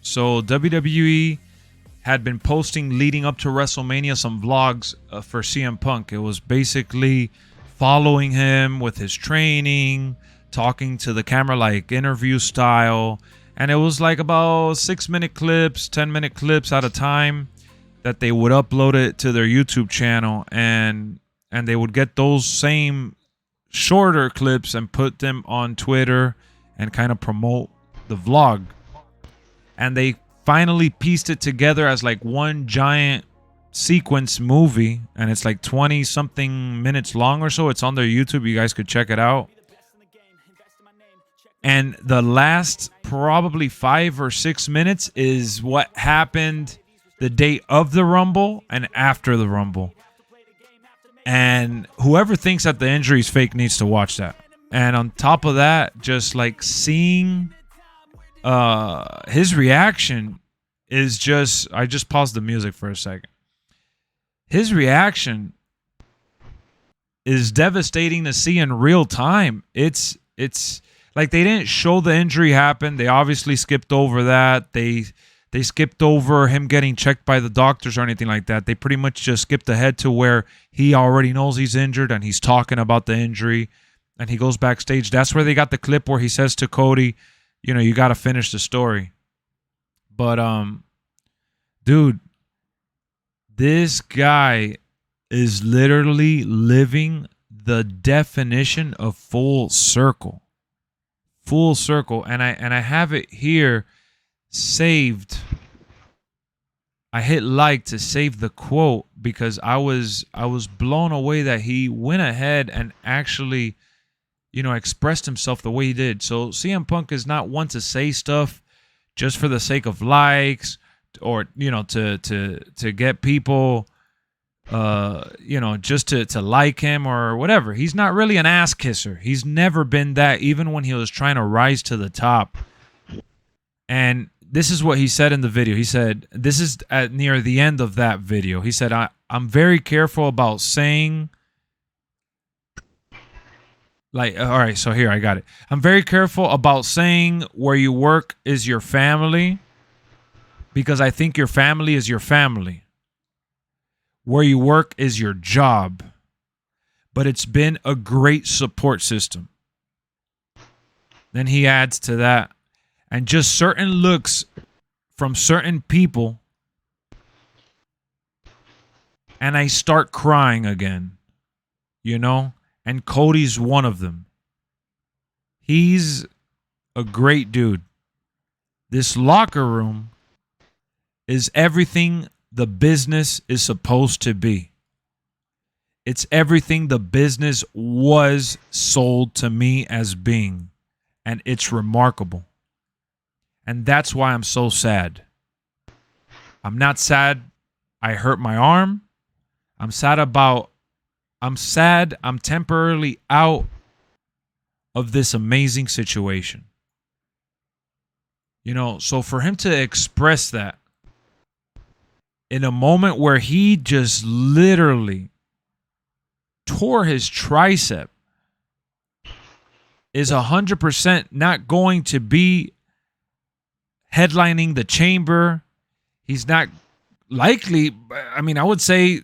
So WWE had been posting leading up to WrestleMania some vlogs for CM Punk. It was basically following him with his training, talking to the camera like interview style. And it was like about 6-minute clips, 10-minute clips at a time that they would upload it to their YouTube channel. And they would get those same shorter clips and put them on Twitter and kind of promote the vlog. And they finally pieced it together as like one giant sequence movie, and it's like 20 something minutes long or so. It's on their YouTube. You guys could check it out. And the last probably 5 or 6 minutes is what happened the day of the Rumble and after the Rumble. And whoever thinks that the injury is fake needs to watch that. And on top of that, just like seeing his reaction is just, I just paused the music for a second. His reaction is devastating to see in real time. It's like they didn't show the injury happen. They obviously skipped over that. They skipped over him getting checked by the doctors or anything like that. They pretty much just skipped ahead to where he already knows he's injured and he's talking about the injury and he goes backstage. That's where they got the clip where he says to Cody, you know, you got to finish the story. But, dude, this guy is literally living the definition of full circle. Full circle. And I have it here saved. I hit like to save the quote because I was blown away that he went ahead and actually, you know, expressed himself the way he did. So CM Punk is not one to say stuff just for the sake of likes or, you know, to get people, you know, just to like him or whatever. He's not really an ass kisser. He's never been that, even when he was trying to rise to the top. And this is what he said in the video. He said, this is at near the end of that video. He said, I'm very careful about saying, like, all right, so here, I got it. I'm very careful about saying where you work is your family because I think your family is your family. Where you work is your job. But it's been a great support system. Then he adds to that, and just certain looks from certain people, and I start crying again, you know? And Cody's one of them. He's a great dude. This locker room is everything the business is supposed to be. It's everything the business was sold to me as being. And it's remarkable. And that's why I'm so sad. I'm not sad I hurt my arm. I'm sad I'm temporarily out of this amazing situation. You know, so for him to express that in a moment where he just literally tore his tricep is 100% not going to be headlining the Chamber. He's not likely, I mean, I would say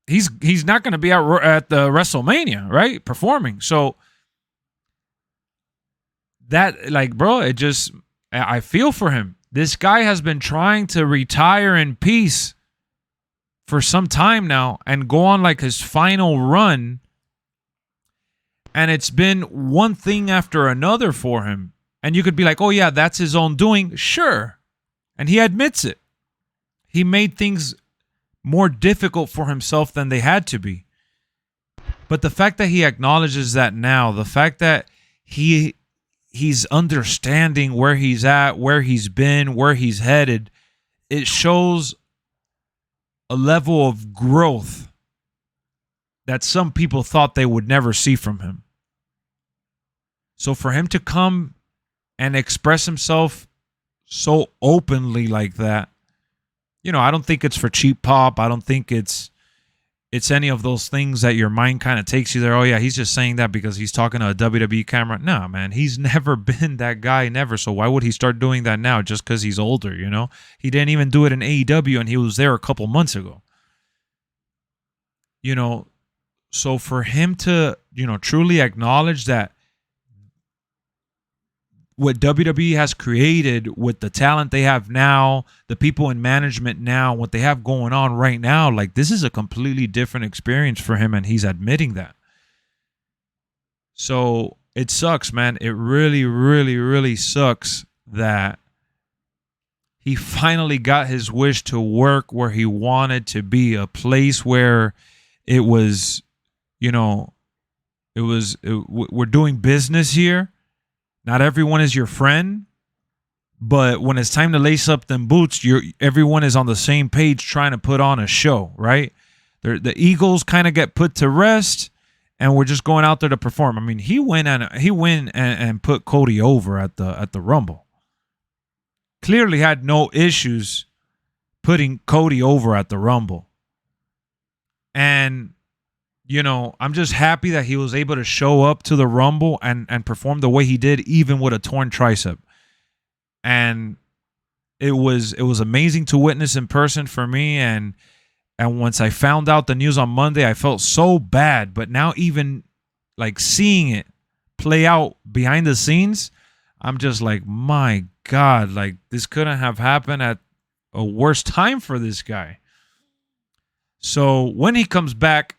he's not going to be out at the WrestleMania, right? Performing. So that, like, bro, it just, I feel for him. This guy has been trying to retire in peace for some time now and go on like his final run. And it's been one thing after another for him. And you could be like, oh yeah, that's his own doing. Sure. And he admits it. He made things more difficult for himself than they had to be. But the fact that he acknowledges that now, the fact that he's understanding where he's at, where he's been, where he's headed, it shows a level of growth that some people thought they would never see from him. So for him to come and express himself so openly like that, you know, I don't think it's for cheap pop. I don't think it's it's any of those things that your mind kind of takes you there. Oh yeah, he's just saying that because he's talking to a WWE camera. No, man, he's never been that guy, never. So why would he start doing that now just because he's older, you know? He didn't even do it in AEW, and he was there a couple months ago. You know, so for him to, you know, truly acknowledge that what WWE has created with the talent they have now, the people in management now, what they have going on right now, like this is a completely different experience for him, and he's admitting that. So it sucks, man. It really, really, really sucks that he finally got his wish to work where he wanted to be, a place where it was, you know, we're doing business here. Not everyone is your friend, but when it's time to lace up them boots, everyone is on the same page trying to put on a show, right? The egos kind of get put to rest, and we're just going out there to perform. I mean, he went and put Cody over at the Rumble. Clearly had no issues putting Cody over at the Rumble. And you know, I'm just happy that he was able to show up to the Rumble and perform the way he did, even with a torn tricep. And it was amazing to witness in person for me. And once I found out the news on Monday, I felt so bad. But now even like seeing it play out behind the scenes, I'm just like, my God, like this couldn't have happened at a worse time for this guy. So when he comes back,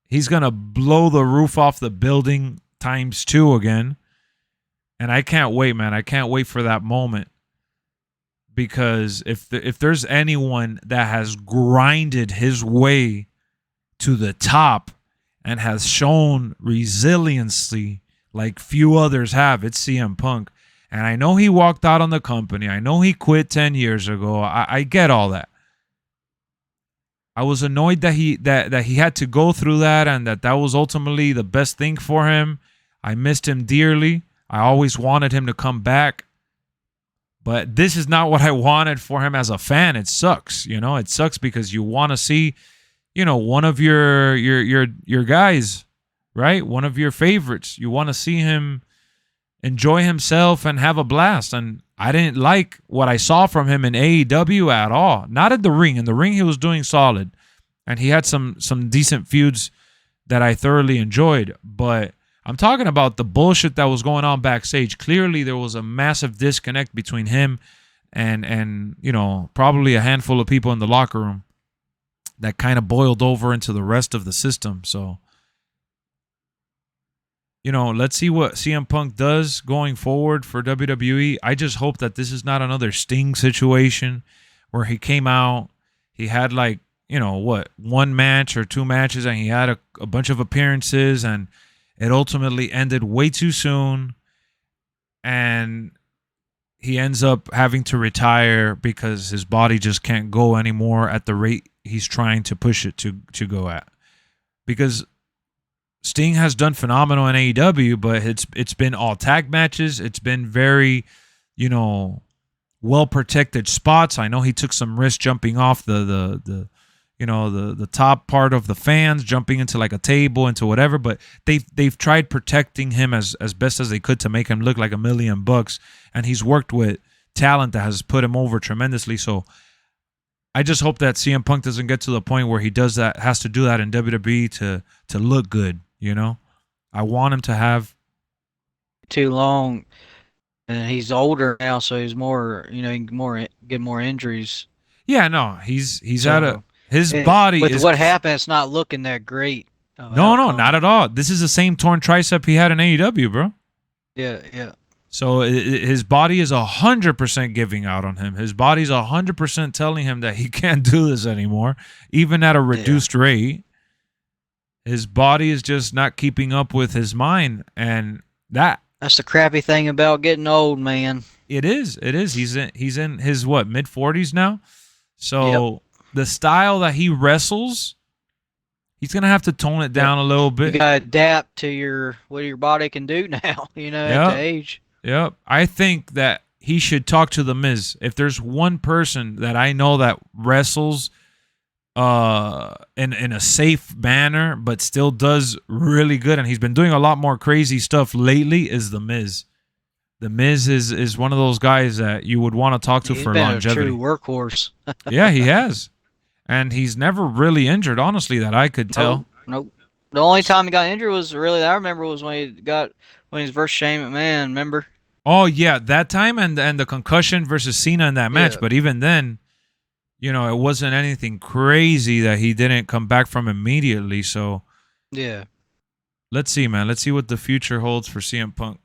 he's going to blow the roof off the building ×2 again. And I can't wait, man. I can't wait for that moment. Because if there's anyone that has grinded his way to the top and has shown resiliency like few others have, it's CM Punk. And I know he walked out on the company. I know he quit 10 years ago. I get all that. I was annoyed that he had to go through that, and that was ultimately the best thing for him. I missed him dearly. I always wanted him to come back. But this is not what I wanted for him as a fan. It sucks, you know. It sucks because you want to see, you know, one of your guys, right? One of your favorites. You want to see him enjoy himself and have a blast. And I didn't like what I saw from him in AEW at all. Not in the ring. In the ring, he was doing solid. And he had some decent feuds that I thoroughly enjoyed. But I'm talking about the bullshit that was going on backstage. Clearly, there was a massive disconnect between him and you know, probably a handful of people in the locker room that kind of boiled over into the rest of the system. So, you know, let's see what CM Punk does going forward for WWE. I just hope that this is not another Sting situation where he came out, he had like, you know, what, one match or two matches, and he had a bunch of appearances, and it ultimately ended way too soon, and he ends up having to retire because his body just can't go anymore at the rate he's trying to push it to go at. Because Sting has done phenomenal in AEW, but it's been all tag matches. It's been very, you know, well protected spots. I know he took some risks jumping off the top part of the fans, jumping into like a table, into whatever, but they've tried protecting him as best as they could to make him look like $1 million, and he's worked with talent that has put him over tremendously. So I just hope that CM Punk doesn't get to the point where he has to do that in WWE to look good, you know? I want him to have too long, and he's older now, so he's more, you know, he can get more injuries. Yeah, no, he's so, his body with what happened, it's not looking that great. No, not at all. This is the same torn tricep he had in AEW, bro. Yeah. So his body is 100% giving out on him. His body's 100% telling him that he can't do this anymore, even at a reduced rate. His body is just not keeping up with his mind, and that's the crappy thing about getting old, man. It is. He's in his mid-40s now. So the style that he wrestles, he's gonna have to tone it down a little bit. You gotta adapt to what your body can do now. You know, at the age. Yep. I think that he should talk to The Miz. If there's one person that I know that wrestles in a safe manner, but still does really good, and he's been doing a lot more crazy stuff lately, is The Miz. The Miz is one of those guys that you would want to talk to He's for been longevity. a true workhorse. Yeah, he has. And he's never really injured, honestly, that I could tell. Nope. The only time he got injured was really that I remember was when he was versus Shane McMahon. Remember? Oh yeah, that time and the concussion versus Cena in that match. Yeah. But even then, you know, it wasn't anything crazy that he didn't come back from immediately. So Yeah. let's see, man. Let's see what the future holds for CM Punk.